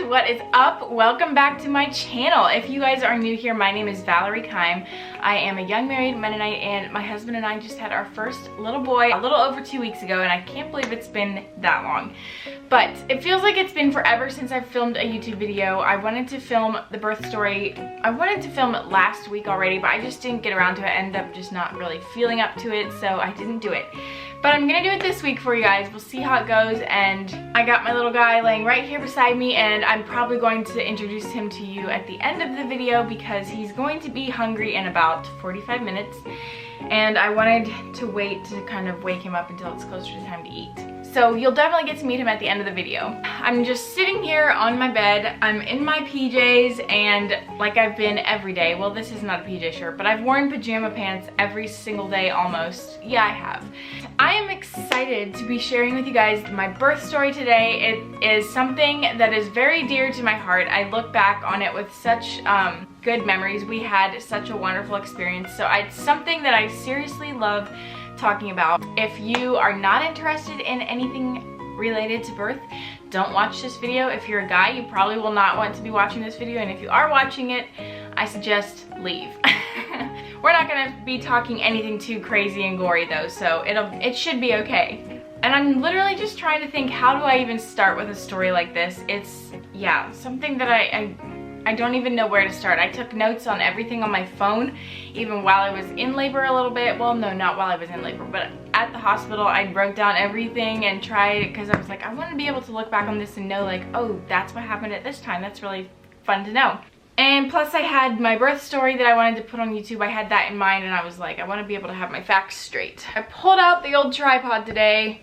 guys, what is up? Welcome back to my channel. If you guys are new here, my name is Valerie Keim. I am a young married Mennonite, and my husband and I just had our first little boy a little over 2 weeks ago, and I can't believe it's been that long. But it feels like it's been forever since I've filmed a YouTube video. I wanted to film the birth story. I wanted to film it last week already, but I just didn't get around to it. I ended up just not really feeling up to it, so I didn't do it. But I'm gonna do it this week for you guys. We'll see how it goes, and I got my little guy laying right here beside me, and I'm probably going to introduce him to you at the end of the video because he's going to be hungry in about 45 minutes, and I wanted to wait to kind of wake him up until it's closer to time to eat. So you'll definitely get to meet him at the end of the video. I'm just sitting here on my bed. I'm in my PJs, and like I've been every day. Well, this is not a PJ shirt, but I've worn pajama pants every single day almost. Yeah, I have. I am excited to be sharing with you guys my birth story today. It is something that is very dear to my heart. I look back on it with such good memories. We had such a wonderful experience. So it's something that I seriously love talking about. If you are not interested in anything related to birth, don't watch this video. If you're a guy, you probably will not want to be watching this video, and if you are watching it, I suggest leave. We're not gonna be talking anything too crazy and gory though, so it should be okay. And I'm literally just trying to think, how do I even start with a story like this? It's, yeah, something that I don't even know where to start. I took notes on everything on my phone, even while I was in labor a little bit. Well, no, not while I was in labor, but at the hospital, I wrote down everything and tried, because I was like, I want to be able to look back on this and know, like, oh, that's what happened at this time. That's really fun to know. And plus I had my birth story that I wanted to put on YouTube. I had that in mind, and I was like, I want to be able to have my facts straight. I pulled out the old tripod today,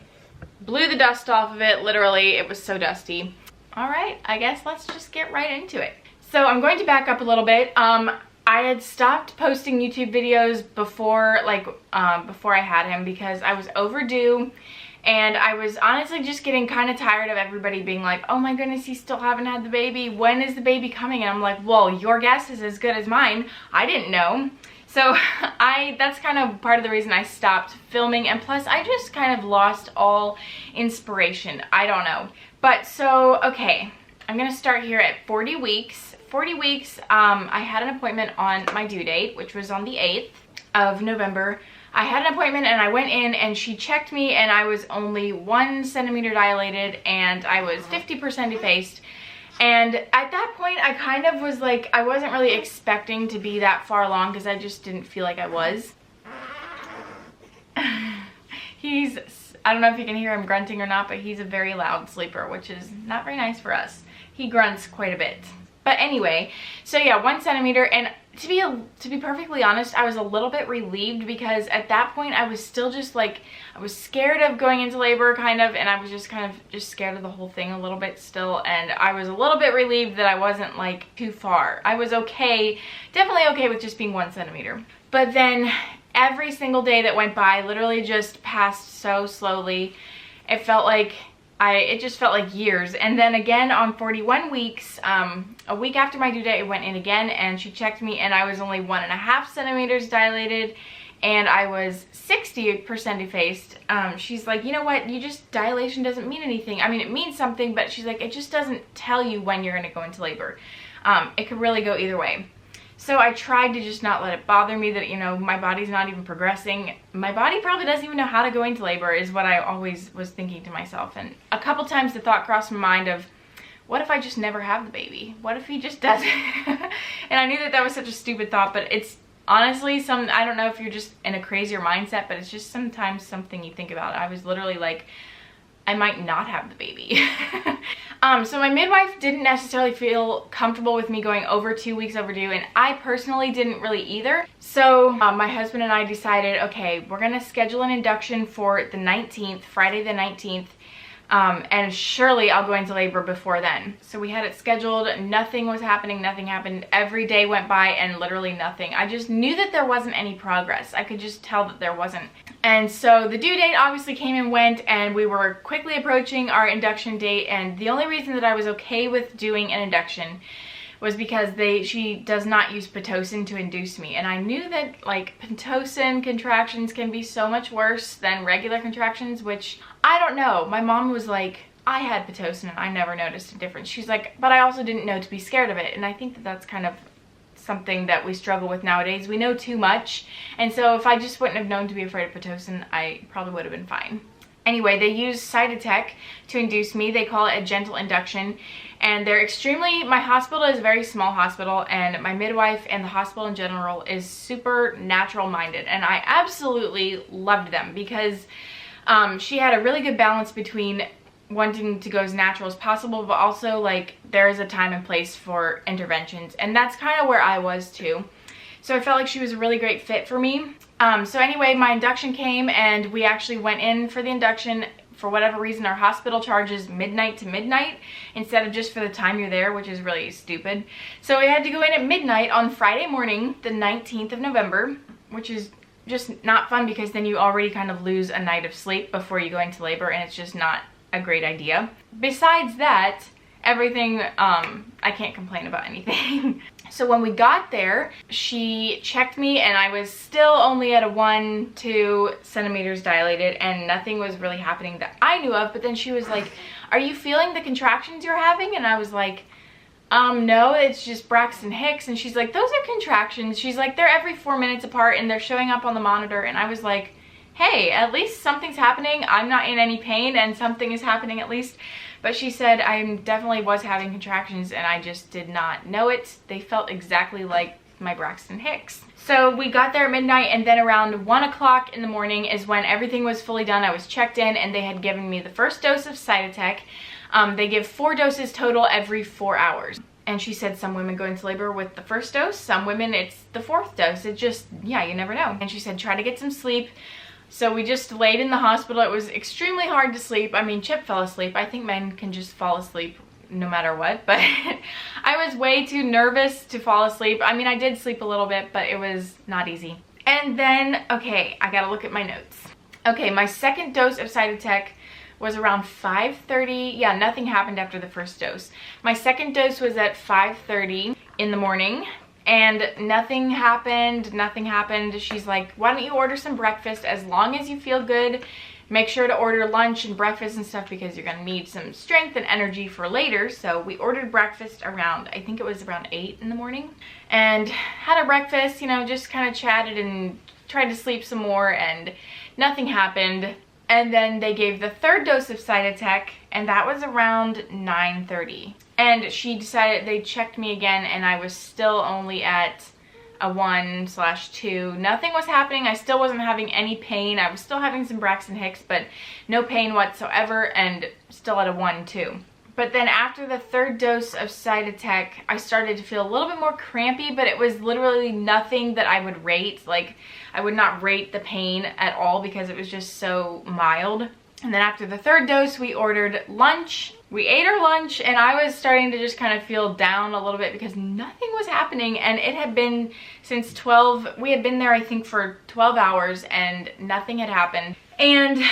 blew the dust off of it, literally. It was so dusty. All right, I guess let's just get right into it. So I'm going to back up a little bit. I had stopped posting YouTube videos before I had him, because I was overdue, and I was honestly just getting kind of tired of everybody being like, oh my goodness, you still haven't had the baby. When is the baby coming? And I'm like, well, your guess is as good as mine. I didn't know. So that's kind of part of the reason I stopped filming, and plus I just kind of lost all inspiration. I don't know. But so, okay, I'm gonna start here at 40 weeks. 40 weeks, I had an appointment on my due date, which was on the 8th of November. I had an appointment, and I went in, and she checked me, and I was only 1 centimeter dilated, and I was 50% effaced. And at that point, I kind of was like, I wasn't really expecting to be that far along, because I just didn't feel like I was. I don't know if you can hear him grunting or not, but he's a very loud sleeper, which is not very nice for us. He grunts quite a bit. But anyway, so yeah, 1 centimeter, and to be perfectly honest, I was a little bit relieved, because at that point I was still just like, I was scared of going into labor kind of, and I was just kind of scared of the whole thing a little bit still, and I was a little bit relieved that I wasn't like too far. I was okay, definitely okay with just being 1 centimeter. But then every single day that went by literally just passed so slowly. It felt like it just felt like years. And then again on 41 weeks, a week after my due date, I went in again, and she checked me, and I was only 1.5 centimeters dilated, and I was 60% effaced. She's like, you know what, dilation doesn't mean anything. I mean, it means something, but she's like, it just doesn't tell you when you're gonna go into labor. It could really go either way. So I tried to just not let it bother me that, you know, my body's not even progressing. My body probably doesn't even know how to go into labor, is what I always was thinking to myself. And a couple times the thought crossed my mind of, what if I just never have the baby? What if he just doesn't? And I knew that was such a stupid thought, but it's honestly I don't know if you're just in a crazier mindset, but it's just sometimes something you think about. I was literally like, I might not have the baby. So my midwife didn't necessarily feel comfortable with me going over 2 weeks overdue, and I personally didn't really either. So my husband and I decided, okay, we're gonna schedule an induction for the 19th, Friday the 19th, and surely I'll go into labor before then. So we had it scheduled, nothing was happening, nothing happened. Every day went by and literally nothing. I just knew that there wasn't any progress. I could just tell that there wasn't. And so the due date obviously came and went, and we were quickly approaching our induction date, and the only reason that I was okay with doing an induction was because she does not use Pitocin to induce me. And I knew that like Pitocin contractions can be so much worse than regular contractions, which I don't know. My mom was like, I had Pitocin and I never noticed a difference. She's like, but I also didn't know to be scared of it. And I think that that's kind of something that we struggle with nowadays. We know too much. And so if I just wouldn't have known to be afraid of Pitocin, I probably would have been fine. Anyway, they use Cytotec to induce me. They call it a gentle induction. And they're extremely, my hospital is a very small hospital, and my midwife and the hospital in general is super natural minded. And I absolutely loved them because she had a really good balance between wanting to go as natural as possible, but also like there is a time and place for interventions. And that's kind of where I was too. So I felt like she was a really great fit for me. So anyway, my induction came and we actually went in for the induction. For whatever reason, our hospital charges midnight to midnight instead of just for the time you're there, which is really stupid. So we had to go in at midnight on Friday morning, the 19th of November, which is just not fun because then you already kind of lose a night of sleep before you go into labor, and it's just not a great idea. Besides that, everything, I can't complain about anything. So when we got there, she checked me and I was still only at a 1-2 centimeters dilated and nothing was really happening that I knew of. But then she was like, are you feeling the contractions you're having? And I was like, no, it's just Braxton Hicks. And she's like, those are contractions. She's like, they're every 4 minutes apart and they're showing up on the monitor. And I was like, hey, at least something's happening. I'm not in any pain and something is happening at least. But she said I definitely was having contractions and I just did not know it. They felt exactly like my Braxton Hicks. So we got there at midnight, and then around 1 o'clock in the morning is when everything was fully done. I was checked in and they had given me the first dose of Cytotec. They give 4 doses total every 4 hours. And she said some women go into labor with the first dose, some women it's the 4th dose. It just, yeah, you never know. And she said try to get some sleep. So we just laid in the hospital. It was extremely hard to sleep. I mean, Chip fell asleep. I think men can just fall asleep no matter what, but I was way too nervous to fall asleep. I mean, I did sleep a little bit, but it was not easy. And then, okay, I gotta look at my notes. Okay, my second dose of Cytotec was around 5:30. Yeah, nothing happened after the first dose. My second dose was at 5:30 in the morning. And nothing happened. She's like, why don't you order some breakfast as long as you feel good? Make sure to order lunch and breakfast and stuff because you're gonna need some strength and energy for later. So we ordered breakfast around, I think it was around 8 in the morning. And had a breakfast, you know, just kind of chatted and tried to sleep some more and nothing happened. And then they gave the third dose of Cytotec and that was around 9:30. And she decided, they checked me again and I was still only at a 1/2. Nothing was happening. I still wasn't having any pain. I was still having some Braxton Hicks, but no pain whatsoever and still at a 1/2. But then after the third dose of Cytotec, I started to feel a little bit more crampy, but it was literally nothing that I would rate. Like, I would not rate the pain at all because it was just so mild. And then after the third dose, we ordered lunch. We ate our lunch and I was starting to just kind of feel down a little bit because nothing was happening, and it had been since 12, we had been there I think for 12 hours and nothing had happened. And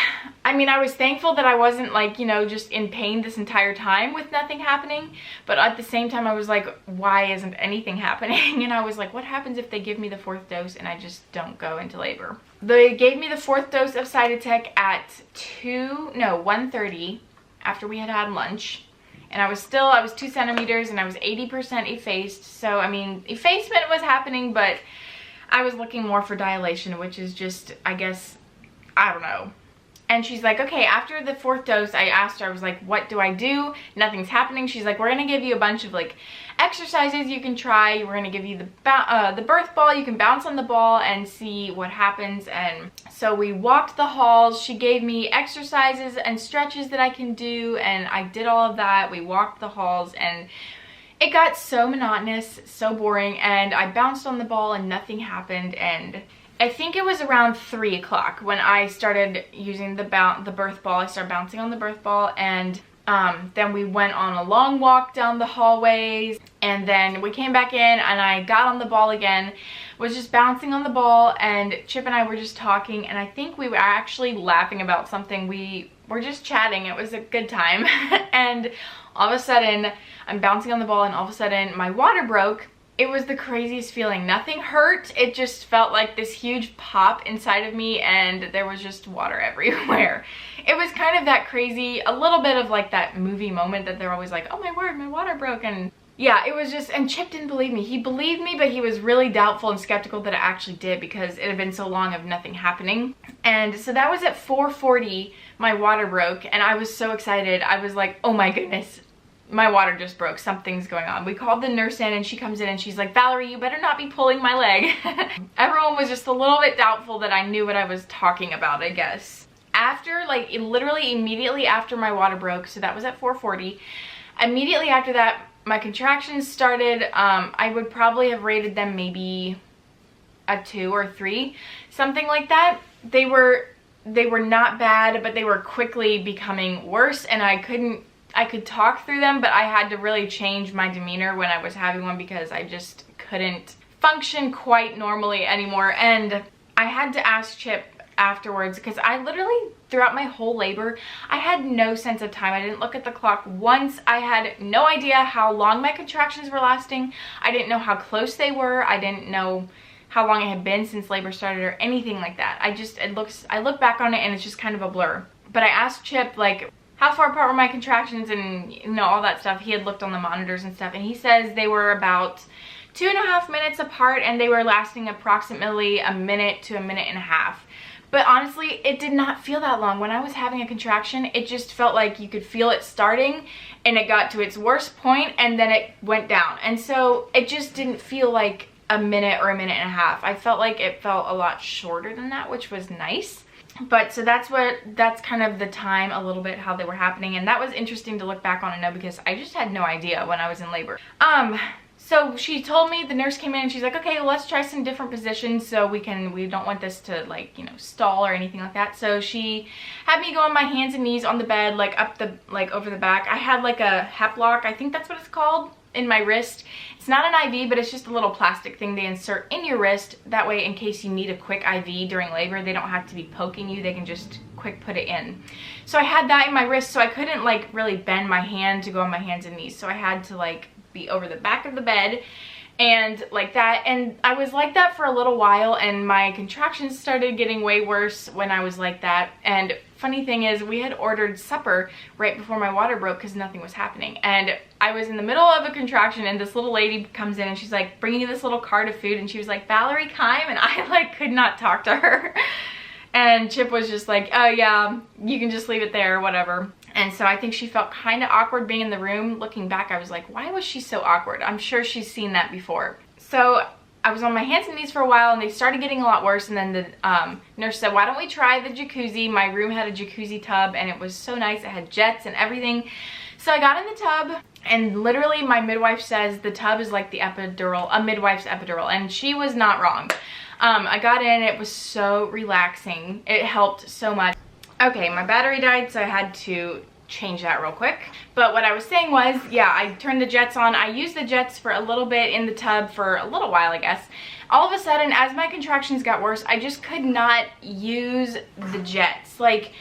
I mean, I was thankful that I wasn't like, you know, just in pain this entire time with nothing happening. But at the same time, I was like, why isn't anything happening? And I was like, what happens if they give me the 4th dose and I just don't go into labor? They gave me the 4th dose of Cytotec at 1:30 after we had had lunch. And I was 2 centimeters and I was 80% effaced. So, I mean, effacement was happening, but I was looking more for dilation, which is just, I guess, I don't know. And she's like, okay, after the 4th dose, I asked her, I was like, what do I do? Nothing's happening. She's like, we're gonna give you a bunch of like exercises you can try. We're gonna give you the birth ball. You can bounce on the ball and see what happens. And so we walked the halls. She gave me exercises and stretches that I can do, and I did all of that. We walked the halls and it got so monotonous, so boring, and I bounced on the ball and nothing happened. And I think it was around 3 o'clock when I started using the birth ball. I started bouncing on the birth ball, and then we went on a long walk down the hallways, and then we came back in and I got on the ball again, was just bouncing on the ball, and Chip and I were just talking, and I think we were actually laughing about something. We were just chatting. It was a good time. And all of a sudden I'm bouncing on the ball and all of a sudden my water broke. it was the craziest feeling. Nothing hurt. It just felt like this huge pop inside of me, and there was just water everywhere. It was kind of that crazy, a little bit of like that movie moment that they're always like, oh my word, my water broke. And yeah, it was just, and Chip didn't believe me. He believed me, but he was really doubtful and skeptical that it actually did, because it had been so long of nothing happening. And so that was at 4:40, my water broke, and I was so excited. I was like, oh my goodness, my water just broke, something's going on. We called the nurse in, and she comes in and she's like, Valerie, you better not be pulling my leg. Everyone was just a little bit doubtful that I knew what I was talking about, I guess. After, like, literally immediately after my water broke, so that was at 4:40, immediately after that, my contractions started. I would probably have rated them maybe a 2 or 3, something like that. They were not bad, but they were quickly becoming worse, and I could talk through them, but I had to really change my demeanor when I was having one, because I just couldn't function quite normally anymore. And I had to ask Chip afterwards, because I literally, throughout my whole labor, I had no sense of time. I didn't look at the clock once. I had no idea how long my contractions were lasting. I didn't know how close they were. I didn't know how long it had been since labor started or anything like that. I look back on it and it's just kind of a blur. But I asked Chip, like, how far apart were my contractions and, you know, all that stuff. He had looked on the monitors and stuff, and he says they were about 2.5 minutes apart, and they were lasting approximately a minute to a minute and a half. But honestly, it did not feel that long. When I was having a contraction, it just felt like you could feel it starting, and it got to its worst point, and then it went down. And so it just didn't feel like a minute or a minute and a half. I felt like it felt a lot shorter than that, which was nice. But so that's kind of the time, a little bit, how they were happening. And that was interesting to look back on and know, because I just had no idea when I was in labor. So she told me, the nurse came in and she's like, okay, well, let's try some different positions so we don't want this to, like, you know, stall or anything like that. So she had me go on my hands and knees on the bed, like over the back. I had like a hep lock, I think that's what it's called, in my wrist. It's not an IV, but it's just a little plastic thing they insert in your wrist. That way, in case you need a quick IV during labor, they don't have to be poking you. They can just quick put it in. So I had that in my wrist, so I couldn't like really bend my hand to go on my hands and knees. So I had to like be over the back of the bed and like that. And I was like that for a little while, and my contractions started getting way worse when I was like that. And funny thing is, we had ordered supper right before my water broke because nothing was happening. And I was in the middle of a contraction, and this little lady comes in and she's like bringing you this little cart of food, and she was like, Valerie Keim, and I like could not talk to her. And Chip was just like, oh yeah, you can just leave it there or whatever. And so I think she felt kind of awkward being in the room. Looking back, I was like, why was she so awkward? I'm sure she's seen that before. So I was on my hands and knees for a while, and they started getting a lot worse. And then the nurse said, why don't we try the jacuzzi? My room had a jacuzzi tub, and it was so nice. It had jets and everything. So I got in the tub, and literally my midwife says the tub is like the epidural, a midwife's epidural. And she was not wrong. I got in, it was so relaxing. It helped so much. Okay, my battery died, so I had to change that real quick. But what I was saying was, yeah, I turned the jets on. I used the jets for a little bit in the tub for a little while, I guess. All of a sudden, as my contractions got worse, I just could not use the jets. Like,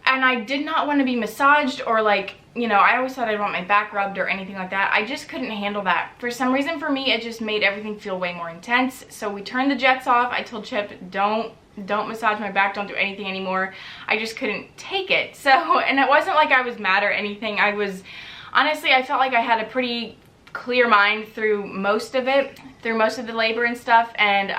and I did not want to be massaged or like, you know, I always thought I'd want my back rubbed or anything like that. I just couldn't handle that. For some reason, for me, it just made everything feel way more intense. So we turned the jets off. I told Chip, don't massage my back, don't do anything anymore. I just couldn't take it. So, and it wasn't like I was mad or anything. Honestly, I felt like I had a pretty clear mind through most of it, through most of the labor and stuff. And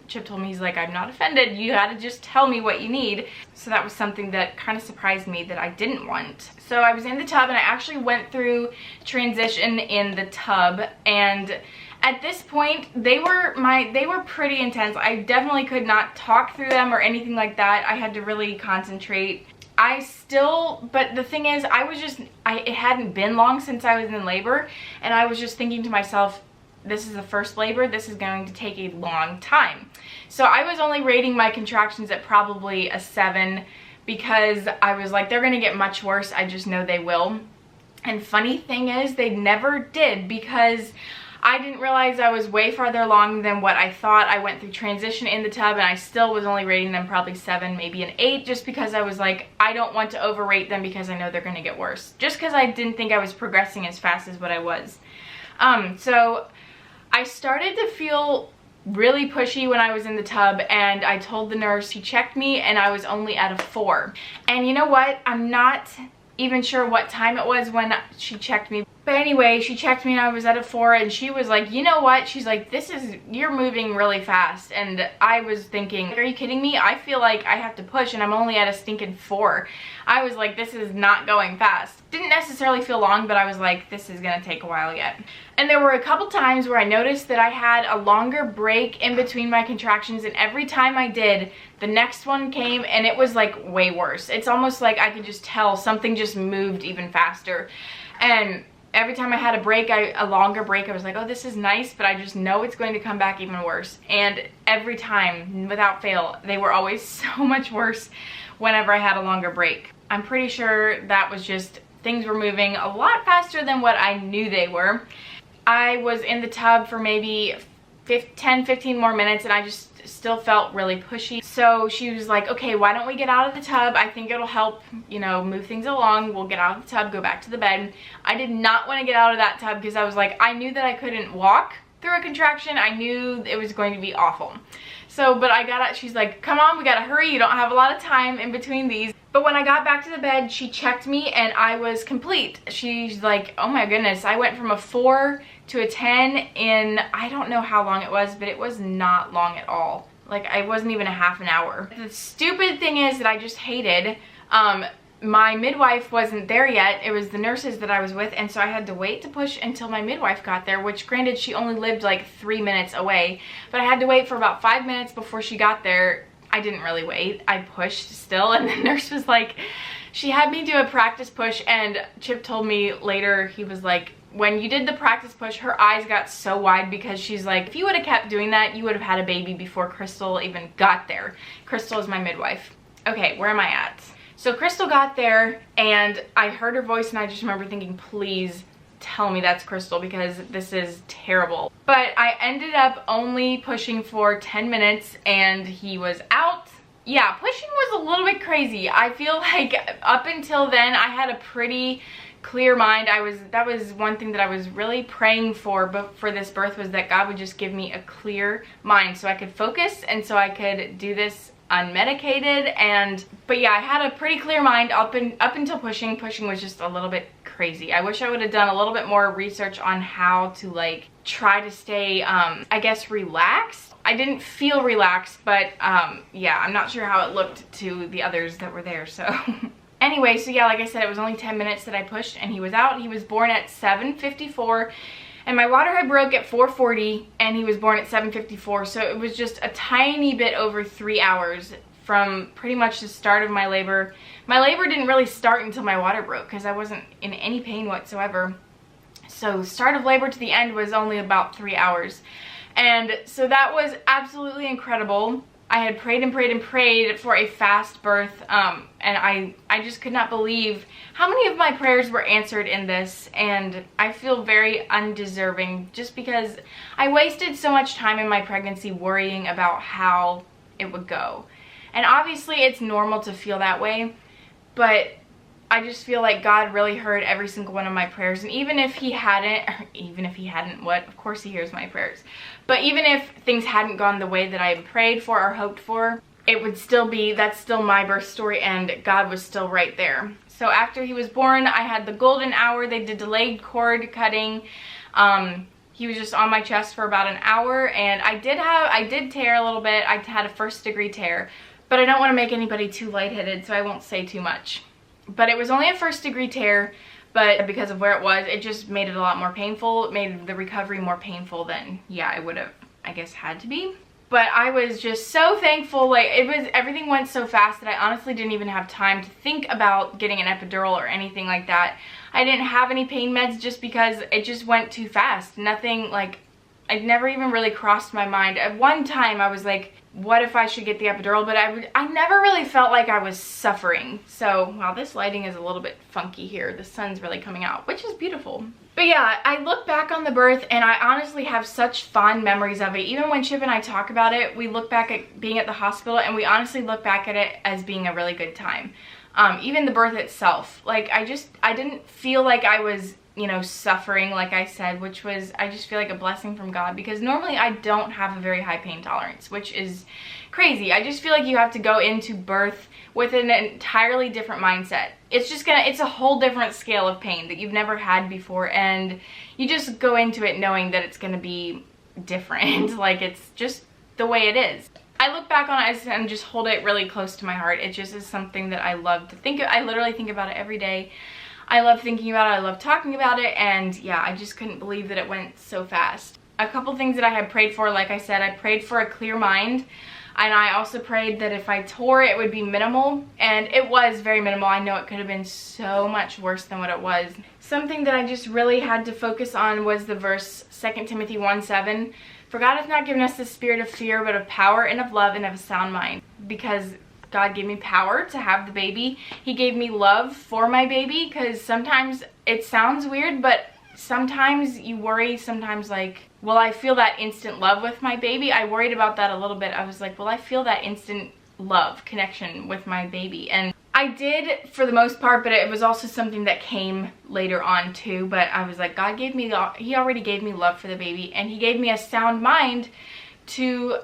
Chip told me, he's like, I'm not offended. You had to just tell me what you need. So that was something that kind of surprised me that I didn't want. So I was in the tub, and I actually went through transition in the tub, and at this point, they were pretty intense. I definitely could not talk through them or anything like that. I had to really concentrate. But the thing is, it hadn't been long since I was in labor, and I was just thinking to myself, this is the first labor, this is going to take a long time. So I was only rating my contractions at probably a 7, because I was like, they're gonna get much worse, I just know they will. And funny thing is, they never did, because I didn't realize I was way farther along than what I thought. I went through transition in the tub, and I still was only rating them probably 7, maybe an 8, just because I was like, I don't want to overrate them because I know they're going to get worse. Just because I didn't think I was progressing as fast as what I was. So I started to feel really pushy when I was in the tub, and I told the nurse. He checked me and I was only at a 4. And you know what? I'm not even sure what time it was when she checked me. But anyway, she checked me and I was at a 4, and she was like, you know what? She's like, you're moving really fast. And I was thinking, are you kidding me? I feel like I have to push and I'm only at a stinking 4. I was like, this is not going fast. Didn't necessarily feel long, but I was like, this is gonna take a while yet. And there were a couple times where I noticed that I had a longer break in between my contractions, and every time I did, the next one came and it was like way worse. It's almost like I could just tell something just moved even faster. And every time I had a longer break, I was like, oh, this is nice, but I just know it's going to come back even worse. And every time, without fail, they were always so much worse whenever I had a longer break. I'm pretty sure that was just things were moving a lot faster than what I knew they were. I was in the tub for maybe 10-15 more minutes, and I just still felt really pushy. So she was like, okay, why don't we get out of the tub? I think it'll help, you know, move things along. We'll get out of the tub, go back to the bed. I did not want to get out of that tub because I was like, I knew that I couldn't walk through a contraction. I knew it was going to be awful. So, but I got out, she's like, come on, we gotta hurry. You don't have a lot of time in between these. But when I got back to the bed, she checked me and I was complete. She's like, oh my goodness, I went from a 4 to a 10 in, I don't know how long it was, but it was not long at all. Like, I wasn't even a half an hour. The stupid thing is that I just hated, my midwife wasn't there yet. It was the nurses that I was with, and so I had to wait to push until my midwife got there, which granted, she only lived like 3 minutes away, but I had to wait for about 5 minutes before she got there. I didn't really wait. I pushed still, and the nurse was like, she had me do a practice push, and Chip told me later, he was like, when you did the practice push, her eyes got so wide because she's like, if you would have kept doing that, you would have had a baby before Crystal even got there. Crystal is my midwife. Okay, where am I at? So Crystal got there and I heard her voice, and I just remember thinking, please tell me that's Crystal because this is terrible. But I ended up only pushing for 10 minutes and he was out. Yeah, pushing was a little bit crazy. I feel like up until then I had a pretty clear mind. That was one thing that I was really praying for this birth, was that God would just give me a clear mind so I could focus and so I could do this unmedicated. But yeah, I had a pretty clear mind up until pushing. Pushing was just a little bit crazy. I wish I would have done a little bit more research on how to like try to stay I guess relaxed. I didn't feel relaxed, but yeah, I'm not sure how it looked to the others that were there, so anyway, so yeah, like I said, it was only 10 minutes that I pushed and he was out. He was born at 7:54 and my water had broke at 4:40 and he was born at 7:54, so it was just a tiny bit over 3 hours from pretty much the start of my labor. My labor didn't really start until my water broke because I wasn't in any pain whatsoever. So start of labor to the end was only about 3 hours. And so that was absolutely incredible. I had prayed and prayed and prayed for a fast birth, and I just could not believe how many of my prayers were answered in this, and I feel very undeserving just because I wasted so much time in my pregnancy worrying about how it would go. And obviously it's normal to feel that way, but I just feel like God really heard every single one of my prayers. And even if he hadn't, what? Of course he hears my prayers. But even if things hadn't gone the way that I prayed for or hoped for, it would still be, that's still my birth story, and God was still right there. So after he was born, I had the golden hour. They did delayed cord cutting. He was just on my chest for about an hour, and I did tear a little bit. I had a 1st-degree tear, but I don't want to make anybody too lightheaded, so I won't say too much. But it was only a 1st-degree tear, but because of where it was, it just made it a lot more painful. It made the recovery more painful than, yeah, it would have, I guess, had to be. But I was just so thankful. Like, everything went so fast that I honestly didn't even have time to think about getting an epidural or anything like that. I didn't have any pain meds just because it just went too fast. Nothing, like, it never even really crossed my mind. At one time, I was like, what if I should get the epidural? But I never really felt like I was suffering. So, wow, this lighting is a little bit funky here. The sun's really coming out, which is beautiful. But yeah, I look back on the birth and I honestly have such fond memories of it. Even when Chip and I talk about it, we look back at being at the hospital and we honestly look back at it as being a really good time. Even the birth itself, like I didn't feel like I was you know, suffering, like I said, which was, I just feel like a blessing from God, because normally I don't have a very high pain tolerance, which is crazy. I just feel like you have to go into birth with an entirely different mindset. It's a whole different scale of pain that you've never had before, and you just go into it knowing that it's gonna be different. Like, it's just the way it is. I look back on it and just hold it really close to my heart. It just is something that I love to think of. I literally think about it every day. I love thinking about it, I love talking about it, and yeah, I just couldn't believe that it went so fast. A couple things that I had prayed for, like I said, I prayed for a clear mind, and I also prayed that if I tore, it would be minimal, and it was very minimal. I know it could have been so much worse than what it was. Something that I just really had to focus on was the verse 2 Timothy 1:7. For God hath not given us the spirit of fear, but of power and of love and of a sound mind. Because God gave me power to have the baby. He gave me love for my baby, because sometimes it sounds weird, but sometimes you worry, sometimes like, will I feel that instant love with my baby? I worried about that a little bit. I was like, will I feel that instant love connection with my baby? And I did for the most part, but it was also something that came later on too. But I was like, God gave me, he already gave me love for the baby, and he gave me a sound mind to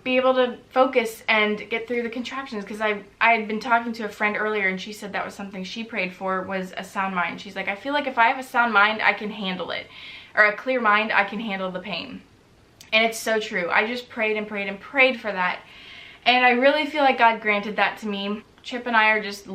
be able to focus and get through the contractions, because I had been talking to a friend earlier, and she said that was something she prayed for, was a sound mind. She's like, I feel like if I have a sound mind, I can handle it, or a clear mind, I can handle the pain. And it's so true. I just prayed and prayed and prayed for that, and I really feel like God granted that to me. Chip and I are just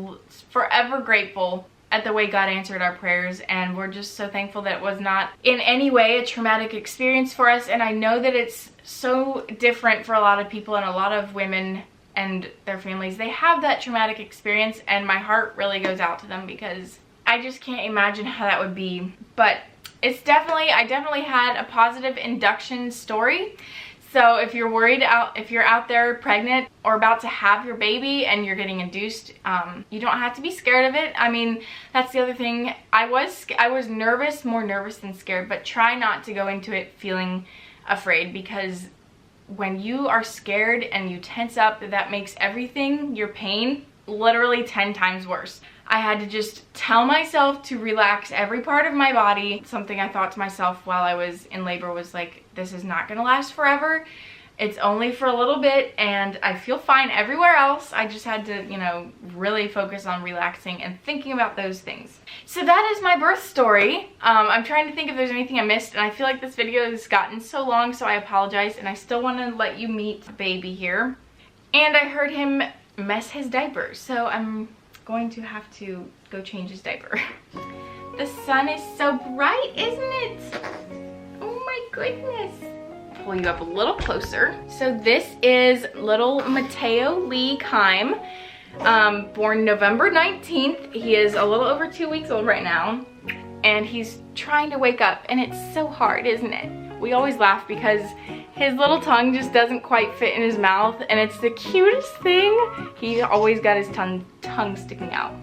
forever grateful at the way God answered our prayers, and we're just so thankful that it was not in any way a traumatic experience for us. And I know that it's so different for a lot of people, and a lot of women and their families, they have that traumatic experience, and my heart really goes out to them, because I just can't imagine how that would be. But it's definitely, I definitely had a positive induction story. So if you're worried if you're out there pregnant or about to have your baby and you're getting induced, you don't have to be scared of it. I mean, that's the other thing. I was nervous, more nervous than scared, but try not to go into it feeling afraid, because when you are scared and you tense up, that makes everything, your pain, literally 10 times worse. I had to just tell myself to relax every part of my body. Something I thought to myself while I was in labor was like, this is not gonna last forever. It's only for a little bit, and I feel fine everywhere else. I just had to, you know, really focus on relaxing and thinking about those things. So that is my birth story. I'm trying to think if there's anything I missed, and I feel like this video has gotten so long, so I apologize, and I still want to let you meet the baby here. And I heard him mess his diaper, so I'm going to have to go change his diaper. The sun is so bright, isn't it? Oh my goodness. Pull you up a little closer. So this is little Mateo Lee Keim, born November 19th. He is a little over 2 weeks old right now, and he's trying to wake up, and it's so hard, isn't it? We always laugh because his little tongue just doesn't quite fit in his mouth, and it's the cutest thing. He always got his tongue sticking out.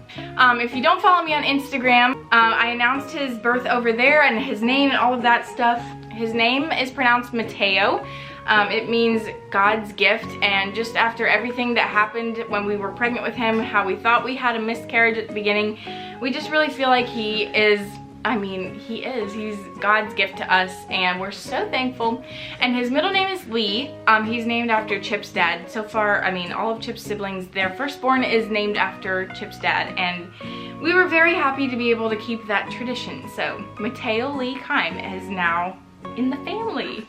If you don't follow me on Instagram, I announced his birth over there and his name and all of that stuff. His name is pronounced Mateo. It means God's gift, and just after everything that happened when we were pregnant with him, how we thought we had a miscarriage at the beginning, we just really feel like he is, I mean, he's God's gift to us, and we're so thankful. And his middle name is Lee. He's named after Chip's dad. So far, I mean, all of Chip's siblings, their firstborn is named after Chip's dad, and we were very happy to be able to keep that tradition. So Mateo Lee Keim is now in the family.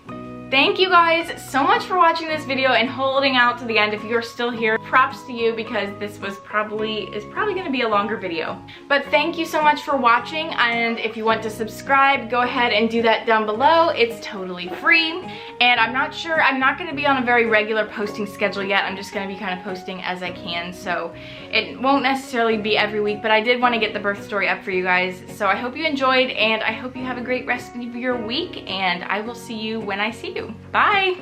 Thank you guys so much for watching this video and holding out to the end. If you're still here, props to you, because this is probably gonna be a longer video. But thank you so much for watching, and if you want to subscribe, go ahead and do that down below. It's totally free. And I'm not gonna be on a very regular posting schedule yet. I'm just gonna be kind of posting as I can, so it won't necessarily be every week, but I did want to get the birth story up for you guys. So I hope you enjoyed, and I hope you have a great rest of your week, and I will see you when I see you. Bye!